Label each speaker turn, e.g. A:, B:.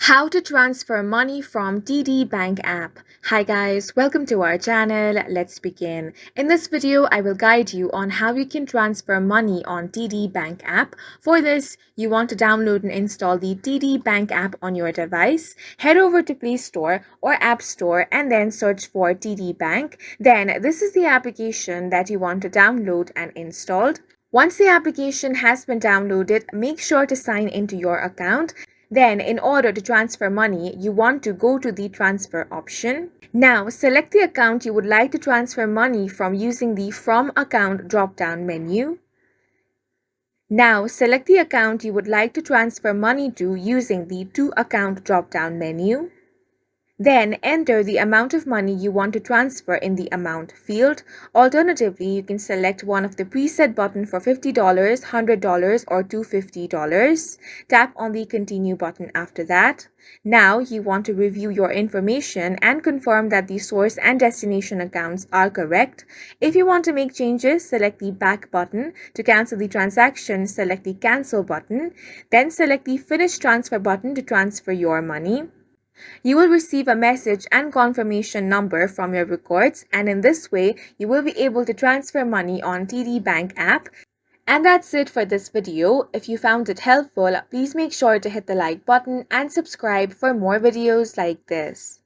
A: How to transfer money from TD Bank app. Hi guys, welcome to our channel. Let's begin. In this video, I will guide you on how you can transfer money on TD Bank app. For this, you want to download and install the TD Bank app on your device. Head over to Play Store or App Store and then search for TD Bank. Then this is the application that you want to download and install. Once the application has been downloaded, make sure to sign into your account. Then, in order to transfer money, you want to go to the transfer option. Now, select the account you would like to transfer money from using the From Account drop-down menu. Now, select the account you would like to transfer money to using the To Account drop-down menu. Then enter the amount of money you want to transfer in the amount field. Alternatively, you can select one of the preset buttons for $50, $100, or $250. Tap on the continue button after that. Now you want to review your information and confirm that the source and destination accounts are correct. If you want to make changes, select the back button. To cancel the transaction, select the cancel button. Then select the finish transfer button to transfer your money. You will receive a message and confirmation number from your records, and in this way, you will be able to transfer money on TD Bank app. And that's it for this video. If you found it helpful, please make sure to hit the like button and subscribe for more videos like this.